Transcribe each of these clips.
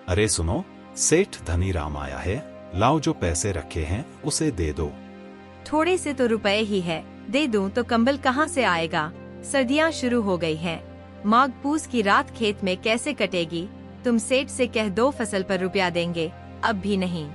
अरे सुनो, सेठ धनीराम आया है, लाओ जो पैसे रखे हैं उसे दे दो। थोड़े से तो रुपए ही है, दे दूं तो कंबल कहाँ से आएगा? सर्दियाँ शुरू हो गई हैं। माघ पूस की रात खेत में कैसे कटेगी? तुम सेठ से कह दो फसल पर रुपया देंगे, अब भी नहीं।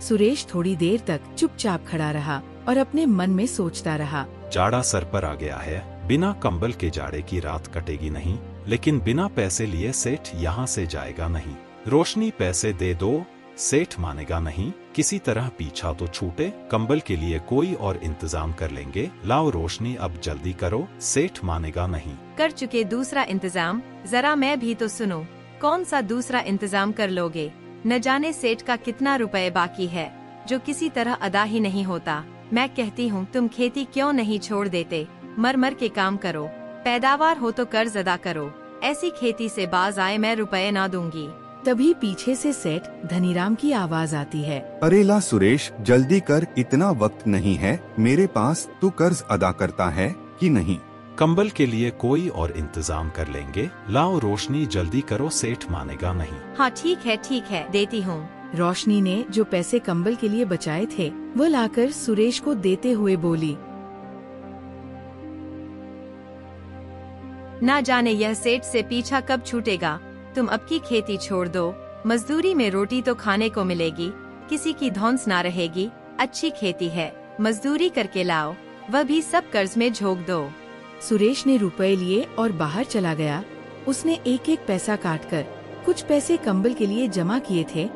सुरेश थोड़ी देर तक चुपचाप खड़ा रहा और अपने मन में सोचता रहा। जाड़ा सर पर आ गया है, बिना कंबल के जाड़े की रात कटेगी नहीं, लेकिन बिना पैसे लिए सेठ यहाँ से जाएगा नहीं। रोशनी पैसे दे दो, सेठ मानेगा नहीं, किसी तरह पीछा तो छूटे, कंबल के लिए कोई और इंतजाम कर लेंगे। लाओ रोशनी अब जल्दी करो, सेठ मानेगा नहीं। कर चुके दूसरा इंतजाम, जरा मैं भी तो सुनो। कौन सा दूसरा इंतजाम कर लोगे? न जाने सेठ का कितना रुपए बाकी है, जो किसी तरह अदा ही नहीं होता। मैं कहती हूँ तुम खेती क्यों नहीं छोड़ देते, मर मर के काम करो, पैदावार हो तो कर्ज अदा करो। ऐसी खेती से बाज आए मैं रुपए ना दूंगी। तभी पीछे से सेठ धनीराम की आवाज आती है। अरे ला सुरेश, जल्दी कर, इतना वक्त नहीं है मेरे पास। तू कर्ज अदा करता है कि नहीं? कंबल के लिए कोई और इंतजाम कर लेंगे। लाओ रोशनी जल्दी करो, सेठ मानेगा नहीं। हाँ ठीक है, देती हूँ। रोशनी ने जो पैसे कंबल के लिए बचाए थे वो लाकर सुरेश को देते हुए बोली। ना जाने यह सेठ से पीछा कब छूटेगा। तुम अब की खेती छोड़ दो, मजदूरी में रोटी तो खाने को मिलेगी, किसी की धौंस ना रहेगी। अच्छी खेती है, मजदूरी करके लाओ, वह भी सब कर्ज में झोंक दो। सुरेश ने रुपए लिए और बाहर चला गया। उसने एक एक पैसा काटकर कुछ पैसे कंबल के लिए जमा किए थे,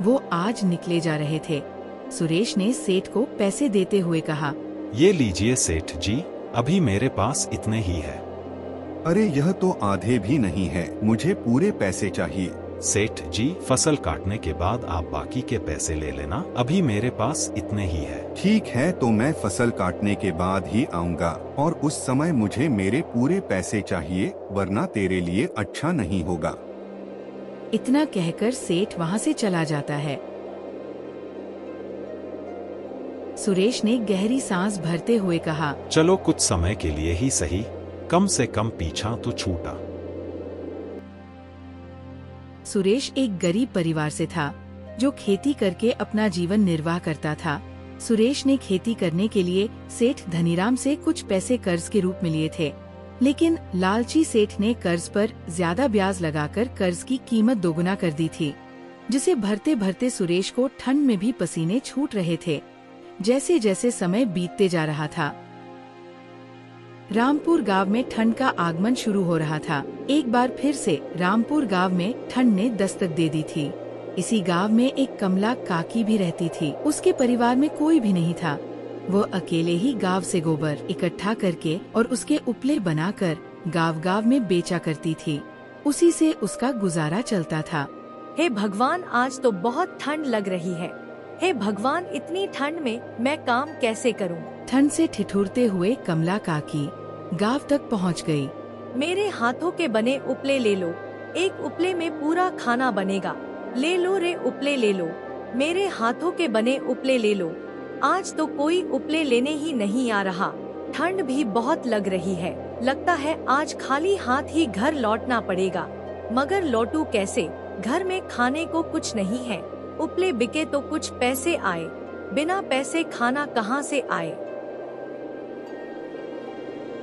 वो आज निकले जा रहे थे। सुरेश ने सेठ को पैसे देते हुए कहा, ये लीजिए सेठ जी, अभी मेरे पास इतने ही है। अरे यह तो आधे भी नहीं है, मुझे पूरे पैसे चाहिए। सेठ जी, फसल काटने के बाद आप बाकी के पैसे ले लेना, अभी मेरे पास इतने ही है। ठीक है, तो मैं फसल काटने के बाद ही आऊँगा और उस समय मुझे मेरे पूरे पैसे चाहिए, वरना तेरे लिए अच्छा नहीं होगा। इतना कहकर सेठ वहाँ से चला जाता है। सुरेश ने गहरी सांस भरते हुए कहा, चलो कुछ समय के लिए ही सही, कम से कम पीछा तो छूटा। सुरेश एक गरीब परिवार से था जो खेती करके अपना जीवन निर्वाह करता था। सुरेश ने खेती करने के लिए सेठ धनीराम से कुछ पैसे कर्ज के रूप में लिए थे, लेकिन लालची सेठ ने कर्ज पर ज्यादा ब्याज लगाकर कर्ज की कीमत दोगुना कर दी थी, जिसे भरते भरते सुरेश को ठंड में भी पसीने छूट रहे थे। जैसे जैसे समय बीतते जा रहा था, रामपुर गांव में ठंड का आगमन शुरू हो रहा था। एक बार फिर से रामपुर गांव में ठंड ने दस्तक दे दी थी। इसी गांव में एक कमला काकी भी रहती थी। उसके परिवार में कोई भी नहीं था। वो अकेले ही गांव से गोबर इकट्ठा करके और उसके उपले बनाकर गांव गांव में बेचा करती थी। उसी से उसका गुजारा चलता था। हे भगवान, आज तो बहुत ठंड लग रही है। हे भगवान, इतनी ठंड में मैं काम कैसे करूं? ठंड से ठिठुरते हुए कमला काकी गांव तक पहुंच गई। मेरे हाथों के बने उपले ले लो, एक उपले में पूरा खाना बनेगा। ले लो रे उपले ले लो, मेरे हाथों के बने उपले ले लो। आज तो कोई उपले लेने ही नहीं आ रहा। ठंड भी बहुत लग रही है, लगता है आज खाली हाथ ही घर लौटना पड़ेगा। मगर लौटूं कैसे? घर में खाने को कुछ नहीं है। उपले बिके तो कुछ पैसे आए, बिना पैसे खाना कहाँ से आए?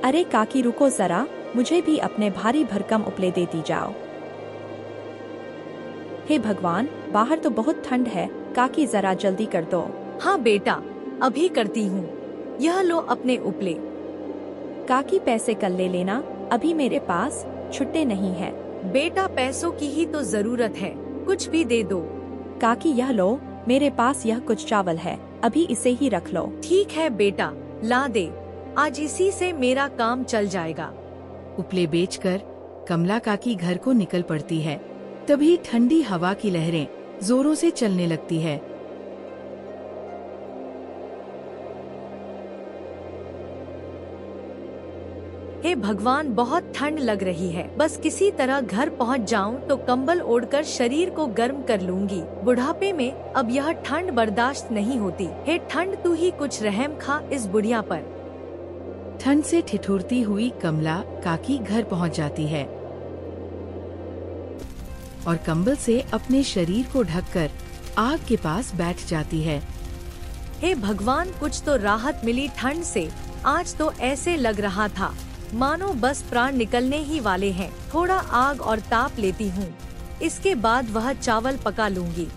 अरे काकी रुको जरा, मुझे भी अपने भारी भरकम उपले देती जाओ। हे भगवान, बाहर तो बहुत ठंड है, काकी जरा जल्दी कर दो। हाँ बेटा, अभी करती हूँ। यह लो अपने उपले। काकी पैसे कल ले लेना, अभी मेरे पास छुट्टे नहीं है। बेटा पैसों की ही तो जरूरत है, कुछ भी दे दो। काकी यह लो, मेरे पास यह कुछ चावल है, अभी इसे ही रख लो। ठीक है बेटा, ला दे, आज इसी से मेरा काम चल जाएगा। उपले बेचकर कमला काकी घर को निकल पड़ती है। तभी ठंडी हवा की लहरें जोरों से चलने लगती है। हे भगवान, बहुत ठंड लग रही है, बस किसी तरह घर पहुंच जाऊं तो कंबल ओढ़कर शरीर को गर्म कर लूंगी। बुढ़ापे में अब यह ठंड बर्दाश्त नहीं होती। हे ठंड, तू ही कुछ रहम खा इस बुढ़िया पर। ठंड से ठिठुरती हुई कमला काकी घर पहुंच जाती है। और कंबल से अपने शरीर को ढककर आग के पास बैठ जाती है। हे भगवान, कुछ तो राहत मिली ठंड से। आज तो ऐसे लग रहा था मानो बस प्राण निकलने ही वाले हैं। थोड़ा आग और ताप लेती हूँ, इसके बाद वह चावल पका लूंगी।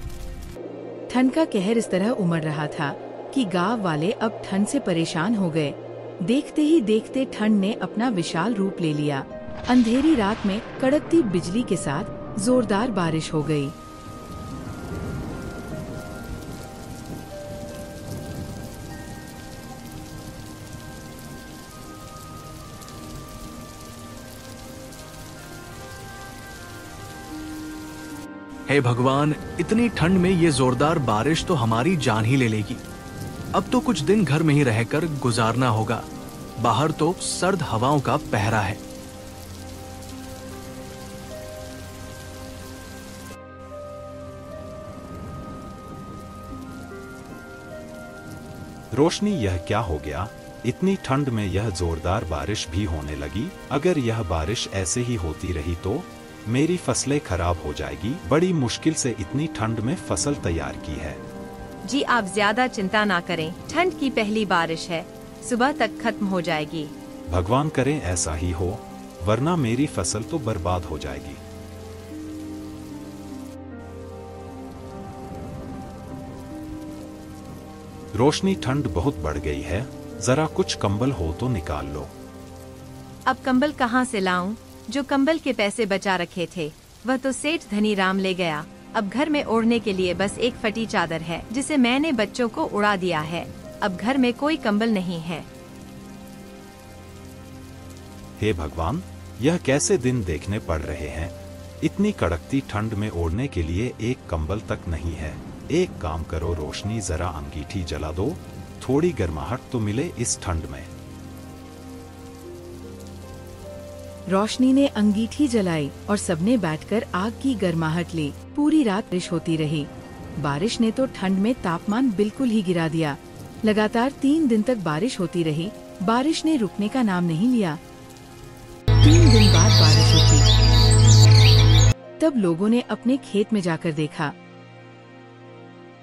ठंड का कहर इस तरह उमड़ रहा था कि गांव वाले अब ठंड से परेशान हो गए। देखते ही देखते ठंड ने अपना विशाल रूप ले लिया। अंधेरी रात में कड़कती बिजली के साथ जोरदार बारिश हो गई। हे भगवान, इतनी ठंड में ये जोरदार बारिश तो हमारी जान ही ले लेगी। अब तो कुछ दिन घर में ही रहकर गुजारना होगा। बाहर तो सर्द हवाओं का पहरा है। रोशनी, यह क्या हो गया? इतनी ठंड में यह जोरदार बारिश भी होने लगी। अगर यह बारिश ऐसे ही होती रही तो मेरी फसलें खराब हो जाएगी। बड़ी मुश्किल से इतनी ठंड में फसल तैयार की है। जी आप ज्यादा चिंता ना करें, ठंड की पहली बारिश है, सुबह तक खत्म हो जाएगी। भगवान करें ऐसा ही हो, वरना मेरी फसल तो बर्बाद हो जाएगी। रोशनी, ठंड बहुत बढ़ गई है, जरा कुछ कंबल हो तो निकाल लो। अब कंबल कहाँ से लाऊं? जो कंबल के पैसे बचा रखे थे वह तो सेठ धनीराम ले गया। अब घर में ओढ़ने के लिए बस एक फटी चादर है जिसे मैंने बच्चों को उड़ा दिया है। अब घर में कोई कंबल नहीं है। हे भगवान, यह कैसे दिन देखने पड़ रहे हैं। इतनी कड़कती ठंड में ओढ़ने के लिए एक कंबल तक नहीं है। एक काम करो रोशनी, जरा अंगीठी जला दो, थोड़ी गर्माहट तो मिले इस ठंड में। रोशनी ने अंगीठी जलाई और सबने बैठकर आग की गर्माहट ली। पूरी रात बारिश होती रही। बारिश ने तो ठंड में तापमान बिल्कुल ही गिरा दिया। लगातार 3 दिन तक बारिश होती रही। बारिश ने रुकने का नाम नहीं लिया। 3 दिन बाद बारिश रुकी। तब लोगों ने अपने खेत में जाकर देखा।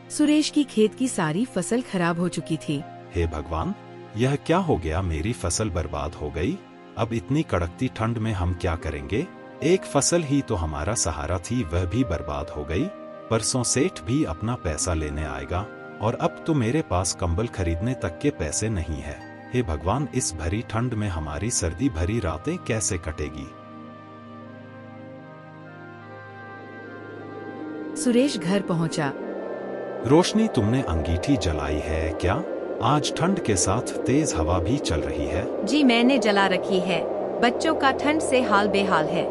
सुरेश की खेत की सारी फसल खराब हो चुकी थी। हे भगवान, यह क्या हो गया? मेरी फसल बर्बाद हो गई। अब इतनी कड़कती ठंड में हम क्या करेंगे? एक फसल ही तो हमारा सहारा थी, वह भी बर्बाद हो गई। परसों सेठ भी अपना पैसा लेने आएगा और अब तो मेरे पास कंबल खरीदने तक के पैसे नहीं है। हे भगवान, इस भरी ठंड में हमारी सर्दी भरी रातें कैसे कटेगी? सुरेश घर पहुंचा। रोशनी, तुमने अंगीठी जलाई है क्या? आज ठंड के साथ तेज हवा भी चल रही है। जी मैंने जला रखी है। बच्चों का ठंड से हाल बेहाल है।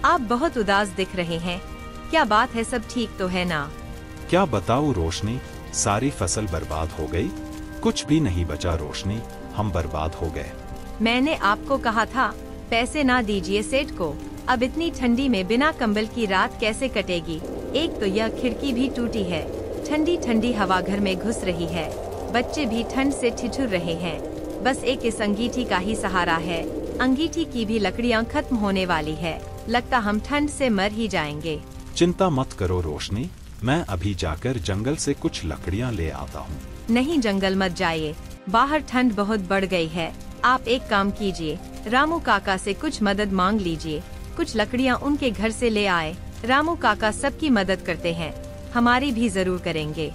आप बहुत उदास दिख रहे हैं। क्या बात है? सब ठीक तो है ना? क्या बताऊं रोशनी, सारी फसल बर्बाद हो गई। कुछ भी नहीं बचा रोशनी, हम बर्बाद हो गए। मैंने आपको कहा था पैसे ना दीजिए सेठ को। अब इतनी ठंडी में बिना कंबल की रात कैसे कटेगी? एक तो यह खिड़की भी टूटी है। ठंडी ठंडी हवा घर में घुस रही है। बच्चे भी ठंड से ठिठुर रहे हैं। बस एक इस अंगीठी का ही सहारा है। अंगीठी की भी लकड़ियाँ खत्म होने वाली है। लगता हम ठंड से मर ही जाएंगे। चिंता मत करो रोशनी, मैं अभी जाकर जंगल से कुछ लकड़ियाँ ले आता हूँ। नहीं, जंगल मत जाइए, बाहर ठंड बहुत बढ़ गई है। आप एक काम कीजिए, रामू काका से कुछ मदद मांग लीजिए। कुछ लकड़ियाँ उनके घर से ले आए। रामू काका सबकी मदद करते हैं, हमारी भी जरूर करेंगे।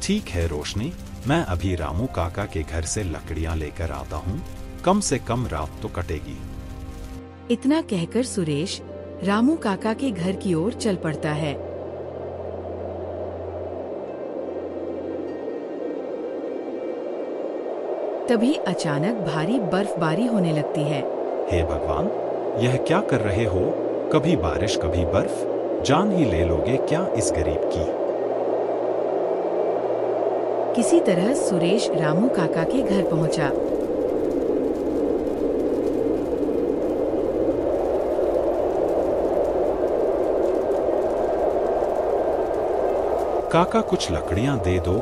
ठीक है रोशनी, मैं अभी रामू काका के घर से लकड़ियाँ लेकर आता हूँ। कम से कम रात तो कटेगी। इतना कहकर सुरेश रामू काका के घर की ओर चल पड़ता है। तभी अचानक भारी बर्फबारी होने लगती है। हे भगवान, यह क्या कर रहे हो? कभी बारिश कभी बर्फ, जान ही ले लोगे क्या इस गरीब की? किसी तरह सुरेश रामू काका के घर पहुंचा। काका कुछ लकड़ियां दे दो,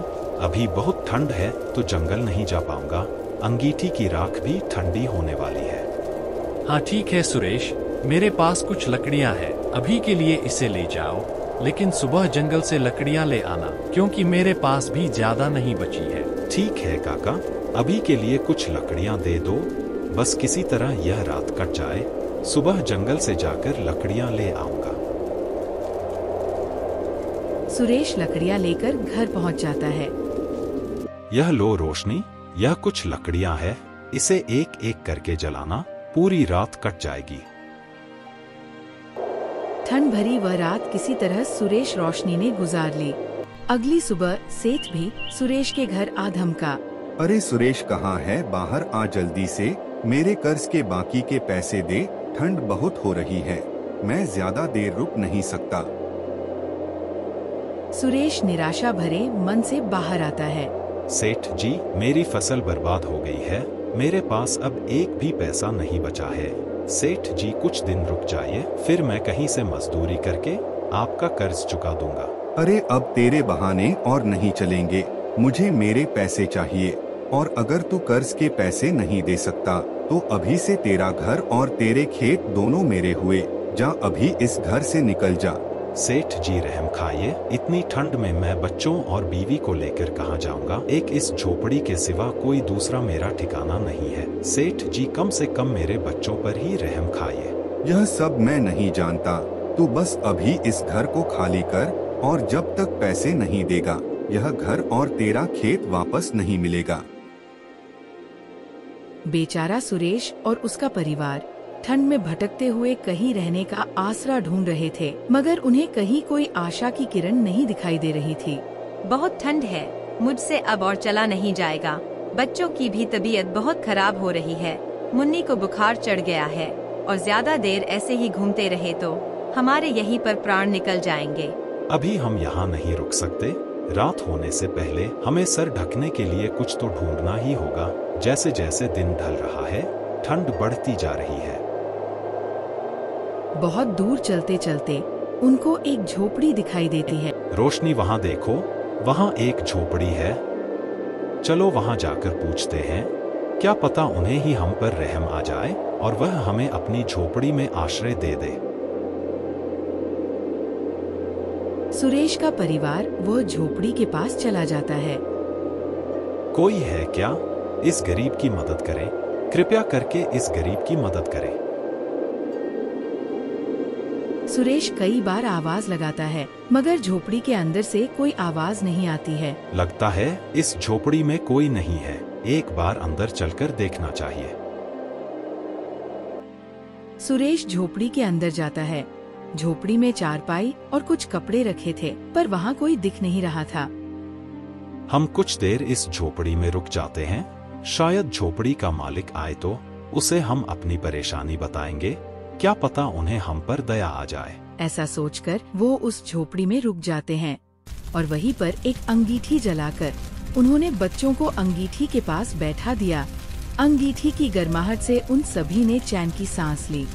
अभी बहुत ठंड है तो जंगल नहीं जा पाऊंगा। अंगीठी की राख भी ठंडी होने वाली है। हाँ ठीक है सुरेश, मेरे पास कुछ लकड़ियां हैं, अभी के लिए इसे ले जाओ, लेकिन सुबह जंगल से लकड़ियां ले आना, क्योंकि मेरे पास भी ज्यादा नहीं बची है। ठीक है काका, अभी के लिए कुछ लकड़ियां दे दो, बस किसी तरह यह रात कट जाए, सुबह जंगल से जाकर लकड़ियां ले आऊंगा। सुरेश लकड़ियां लेकर घर पहुंच जाता है। यह लो रोशनी, यह कुछ लकड़ियां है, इसे एक एक करके जलाना, पूरी रात कट जाएगी। ठंड भरी वह रात किसी तरह सुरेश रोशनी ने गुजार ली। अगली सुबह सेठ भी सुरेश के घर आ धमका। अरे सुरेश कहाँ है, बाहर आ जल्दी से, मेरे कर्ज के बाकी के पैसे दे, ठंड बहुत हो रही है, मैं ज्यादा देर रुक नहीं सकता। सुरेश निराशा भरे मन से बाहर आता है। सेठ जी, मेरी फसल बर्बाद हो गई है, मेरे पास अब एक भी पैसा नहीं बचा है। सेठ जी कुछ दिन रुक जाइए, फिर मैं कहीं से मजदूरी करके आपका कर्ज चुका दूंगा। अरे अब तेरे बहाने और नहीं चलेंगे, मुझे मेरे पैसे चाहिए, और अगर तू कर्ज के पैसे नहीं दे सकता तो अभी से तेरा घर और तेरे खेत दोनों मेरे हुए, जा अभी इस घर से निकल जा। सेठ जी रहम खाइए, इतनी ठंड में मैं बच्चों और बीवी को लेकर कहाँ जाऊंगा। एक इस झोपड़ी के सिवा कोई दूसरा मेरा ठिकाना नहीं है। सेठ जी कम से कम मेरे बच्चों पर ही रहम खाइए। यह सब मैं नहीं जानता, तू बस अभी इस घर को खाली कर, और जब तक पैसे नहीं देगा यह घर और तेरा खेत वापस नहीं मिलेगा। बेचारा सुरेश और उसका परिवार ठंड में भटकते हुए कहीं रहने का आसरा ढूंढ रहे थे, मगर उन्हें कहीं कोई आशा की किरण नहीं दिखाई दे रही थी। बहुत ठंड है, मुझसे अब और चला नहीं जाएगा। बच्चों की भी तबीयत बहुत खराब हो रही है। मुन्नी को बुखार चढ़ गया है, और ज्यादा देर ऐसे ही घूमते रहे तो हमारे यहीं पर प्राण निकल जाएंगे। अभी हम यहाँ नहीं रुक सकते, रात होने से पहले हमें सर ढकने के लिए कुछ तो ढूंढना ही होगा। जैसे जैसे दिन ढल रहा है, ठंड बढ़ती जा रही है। बहुत दूर चलते चलते उनको एक झोपड़ी दिखाई देती है। रोशनी वहाँ देखो, वहाँ एक झोपड़ी है, चलो वहाँ जाकर पूछते हैं, क्या पता उन्हें ही हम पर रहम आ जाए और वह हमें अपनी झोपड़ी में आश्रय दे दे। सुरेश का परिवार वह झोपड़ी के पास चला जाता है। कोई है क्या? इस गरीब की मदद करें, कृपया करके इस गरीब की मदद करें। सुरेश कई बार आवाज लगाता है, मगर झोपड़ी के अंदर से कोई आवाज नहीं आती है। लगता है इस झोपड़ी में कोई नहीं है, एक बार अंदर चलकर देखना चाहिए। सुरेश झोपड़ी के अंदर जाता है। झोपड़ी में चारपाई और कुछ कपड़े रखे थे, पर वहाँ कोई दिख नहीं रहा था। हम कुछ देर इस झोपड़ी में रुक जाते हैं, शायद झोपड़ी का मालिक आए तो उसे हम अपनी परेशानी बताएंगे, क्या पता उन्हें हम पर दया आ जाए। ऐसा सोचकर वो उस झोपड़ी में रुक जाते हैं, और वहीं पर एक अंगीठी जलाकर उन्होंने बच्चों को अंगीठी के पास बैठा दिया। अंगीठी की गर्माहट से उन सभी ने चैन की सांस ली।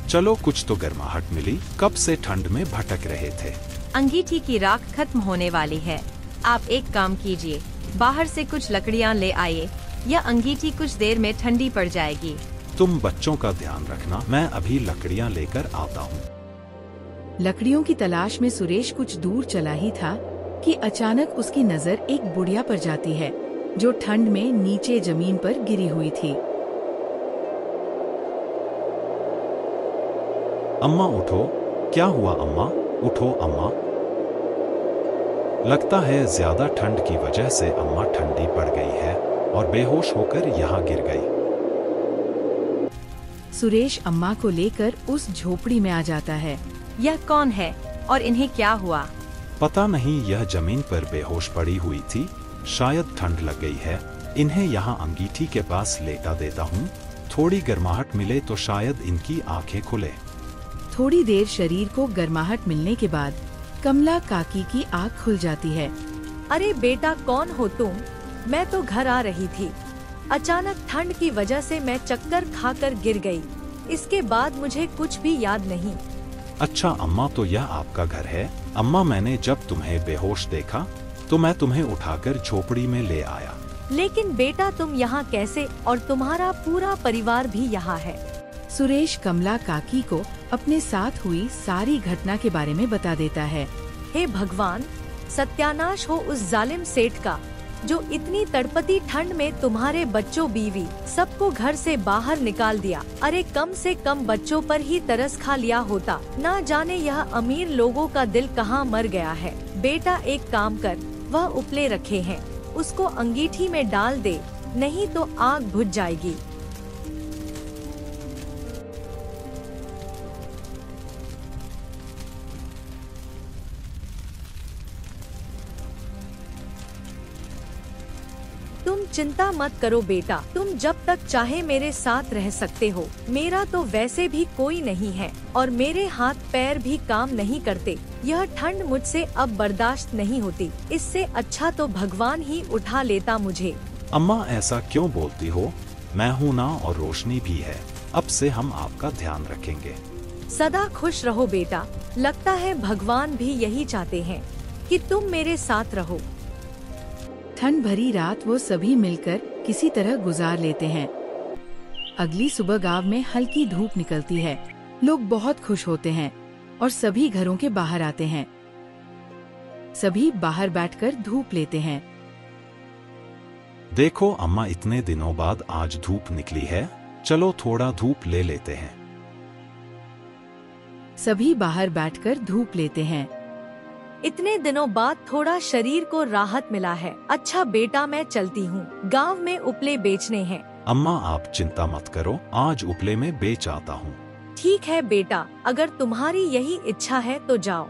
चलो कुछ तो गर्माहट मिली, कब से ठंड में भटक रहे थे। अंगीठी की राख खत्म होने वाली है। आप एक काम कीजिए, बाहर से कुछ लकड़ियाँ ले आइए, यह अंगीठी कुछ देर में ठंडी पड़ जाएगी। तुम बच्चों का ध्यान रखना, मैं अभी लकड़ियाँ लेकर आता हूँ। लकड़ियों की तलाश में सुरेश कुछ दूर चला ही था कि अचानक उसकी नजर एक बुढ़िया पर जाती है, जो ठंड में नीचे जमीन पर गिरी हुई थी। अम्मा उठो, क्या हुआ अम्मा? उठो अम्मा। लगता है ज्यादा ठंड की वजह से अम्मा ठंडी पड़ गई है और बेहोश होकर यहाँ गिर गई। सुरेश अम्मा को लेकर उस झोपड़ी में आ जाता है। यह कौन है और इन्हें क्या हुआ? पता नहीं, यह जमीन पर बेहोश पड़ी हुई थी, शायद ठंड लग गई है। इन्हें यहाँ अंगीठी के पास लेटा देता हूँ, थोड़ी गर्माहट मिले तो शायद इनकी आंखें खुले। थोड़ी देर शरीर को गर्माहट मिलने के बाद कमला काकी की आँख खुल जाती है। अरे बेटा, कौन हो तुम? मैं तो घर आ रही थी, अचानक ठंड की वजह से मैं चक्कर खाकर गिर गई। इसके बाद मुझे कुछ भी याद नहीं। अच्छा अम्मा, तो यह आपका घर है? अम्मा, मैंने जब तुम्हें बेहोश देखा तो मैं तुम्हें उठाकर झोपड़ी में ले आया। लेकिन बेटा तुम यहाँ कैसे, और तुम्हारा पूरा परिवार भी यहाँ है? सुरेश कमला काकी को अपने साथ हुई सारी घटना के बारे में बता देता है। हे भगवान, सत्यानाश हो उस जालिम सेठ का, जो इतनी तड़पती ठंड में तुम्हारे बच्चों, बीवी, सबको घर से बाहर निकाल दिया। अरे कम से कम बच्चों पर ही तरस खा लिया होता। ना जाने यह अमीर लोगों का दिल कहाँ मर गया है। बेटा एक काम कर, वह उपले रखे हैं, उसको अंगीठी में डाल दे, नहीं तो आग बुझ जाएगी। तुम चिंता मत करो बेटा, तुम जब तक चाहे मेरे साथ रह सकते हो। मेरा तो वैसे भी कोई नहीं है और मेरे हाथ पैर भी काम नहीं करते। यह ठंड मुझसे अब बर्दाश्त नहीं होती। इससे अच्छा तो भगवान ही उठा लेता मुझे। अम्मा, ऐसा क्यों बोलती हो? मैं हूँ ना, और रोशनी भी है। अब से हम आपका ध्यान रखेंगे। सदा खुश रहो बेटा। लगता है भगवान भी यही चाहते हैं कि तुम मेरे साथ रहो। ठंड भरी रात वो सभी मिलकर किसी तरह गुजार लेते हैं। अगली सुबह गांव में हल्की धूप निकलती है। लोग बहुत खुश होते हैं और सभी घरों के बाहर आते हैं। सभी बाहर बैठकर धूप लेते हैं। देखो अम्मा, इतने दिनों बाद आज धूप निकली है, चलो थोड़ा धूप ले लेते हैं। सभी बाहर बैठकर धूप लेते हैं। इतने दिनों बाद थोड़ा शरीर को राहत मिला है। अच्छा बेटा, मैं चलती हूँ, गांव में उपले बेचने हैं। अम्मा, आप चिंता मत करो, आज उपले में बेच आता हूँ। ठीक है बेटा, अगर तुम्हारी यही इच्छा है तो जाओ।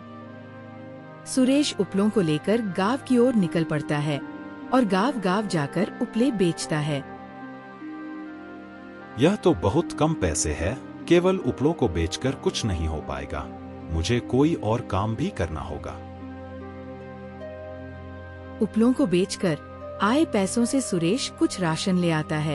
सुरेश उपलों को लेकर गांव की ओर निकल पड़ता है और गांव गांव जाकर उपले बेचता है। यह तो बहुत कम पैसे है, केवल उपलों को बेचकर कुछ नहीं हो पाएगा। मुझे कोई और काम भी करना होगा। उपलों को बेचकर आए पैसों से सुरेश कुछ राशन ले आता है।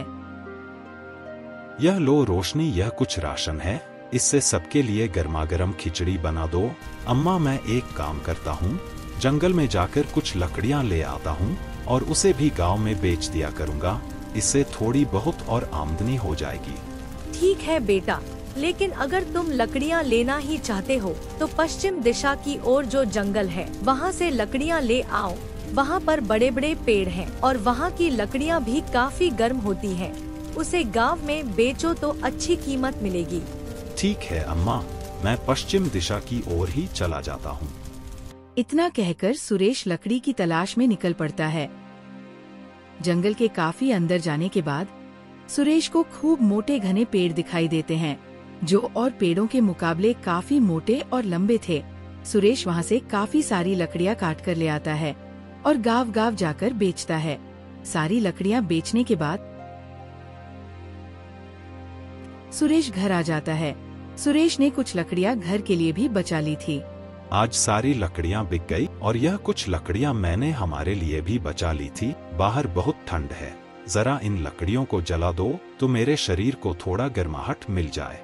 यह लो रोशनी, यह कुछ राशन है, इससे सबके लिए गर्मागर्म खिचड़ी बना दो। अम्मा, मैं एक काम करता हूँ, जंगल में जाकर कुछ लकड़ियाँ ले आता हूँ और उसे भी गांव में बेच दिया करूँगा। इससे थोड़ी बहुत और आमदनी हो जाएगी। ठीक है बेटा, लेकिन अगर तुम लकड़ियाँ लेना ही चाहते हो तो पश्चिम दिशा की ओर जो जंगल है वहाँ से लकड़ियाँ ले आओ। वहाँ पर बड़े बड़े पेड़ हैं और वहाँ की लकड़ियाँ भी काफी गर्म होती हैं। उसे गांव में बेचो तो अच्छी कीमत मिलेगी। ठीक है अम्मा, मैं पश्चिम दिशा की ओर ही चला जाता हूँ। इतना कहकर सुरेश लकड़ी की तलाश में निकल पड़ता है। जंगल के काफी अंदर जाने के बाद सुरेश को खूब मोटे घने पेड़ दिखाई देते हैं, जो और पेड़ों के मुकाबले काफी मोटे और लंबे थे। सुरेश वहाँ से काफी सारी लकड़ियाँ काट कर ले आता है और गांव गांव जाकर बेचता है। सारी लकड़ियाँ बेचने के बाद सुरेश घर आ जाता है। सुरेश ने कुछ लकड़ियाँ घर के लिए भी बचा ली थी। आज सारी लकड़ियाँ बिक गई और यह कुछ लकड़ियाँ मैंने हमारे लिए भी बचा ली थी। बाहर बहुत ठंड है, जरा इन लकड़ियों को जला दो तो मेरे शरीर को थोड़ा गर्माहट मिल जाए।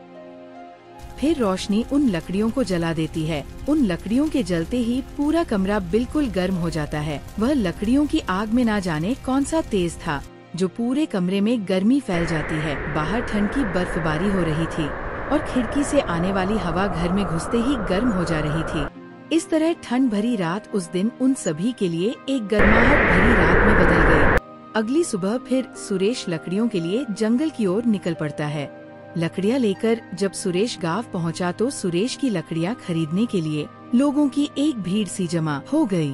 फिर रोशनी उन लकड़ियों को जला देती है। उन लकड़ियों के जलते ही पूरा कमरा बिल्कुल गर्म हो जाता है। वह लकड़ियों की आग में ना जाने कौन सा तेज था, जो पूरे कमरे में गर्मी फैल जाती है। बाहर ठंड की बर्फबारी हो रही थी और खिड़की से आने वाली हवा घर में घुसते ही गर्म हो जा रही थी। इस तरह ठंड भरी रात उस दिन उन सभी के लिए एक गर्माहट भरी रात में बदल गई। अगली सुबह फिर सुरेश लकड़ियों के लिए जंगल की ओर निकल पड़ता है। लकड़ियाँ लेकर जब सुरेश गांव पहुंचा तो सुरेश की लकड़ियाँ खरीदने के लिए लोगों की एक भीड़ सी जमा हो गई।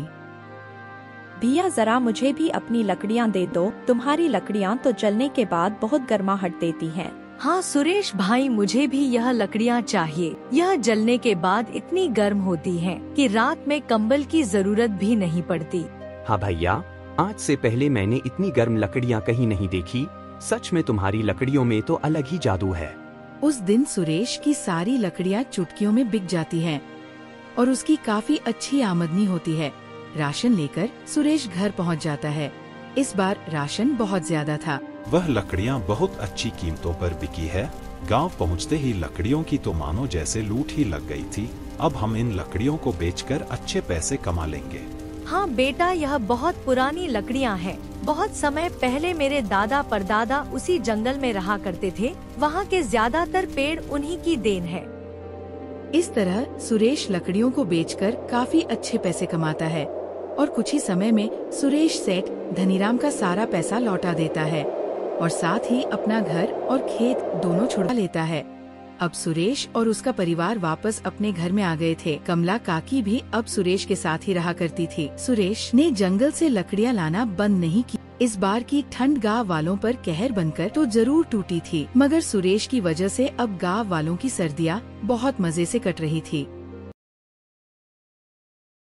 भैया जरा मुझे भी अपनी लकड़ियाँ दे दो, तुम्हारी लकड़ियाँ तो जलने के बाद बहुत गर्माहट देती हैं। हाँ सुरेश भाई, मुझे भी यह लकड़ियाँ चाहिए। यह जलने के बाद इतनी गर्म होती हैं कि रात में कंबल की जरूरत भी नहीं पड़ती। हाँ भैया, आज से पहले मैंने इतनी गर्म लकड़ियाँ कहीं नहीं देखी। सच में तुम्हारी लकड़ियों में तो अलग ही जादू है। उस दिन सुरेश की सारी लकड़ियाँ चुटकियों में बिक जाती हैं और उसकी काफी अच्छी आमदनी होती है। राशन लेकर सुरेश घर पहुंच जाता है। इस बार राशन बहुत ज्यादा था। वह लकड़ियां बहुत अच्छी कीमतों पर बिकी है। गांव पहुंचते ही लकड़ियों की तो मानो जैसे लूट ही लग गई थी। अब हम इन लकड़ियों को बेचकर अच्छे पैसे कमा लेंगे। हाँ बेटा, यह बहुत पुरानी लकड़ियाँ हैं। बहुत समय पहले मेरे दादा परदादा उसी जंगल में रहा करते थे। वहाँ के ज्यादातर पेड़ उन्हीं की देन है। इस तरह सुरेश लकड़ियों को बेचकर काफी अच्छे पैसे कमाता है और कुछ ही समय में सुरेश सेठ धनीराम का सारा पैसा लौटा देता है और साथ ही अपना घर और खेत दोनों छुड़वा लेता है। अब सुरेश और उसका परिवार वापस अपने घर में आ गए थे। कमला काकी भी अब सुरेश के साथ ही रहा करती थी। सुरेश ने जंगल से लकड़ियां लाना बंद नहीं की। इस बार की ठंड गांव वालों पर कहर बनकर तो जरूर टूटी थी, मगर सुरेश की वजह से अब गांव वालों की सर्दियां बहुत मजे से कट रही थी।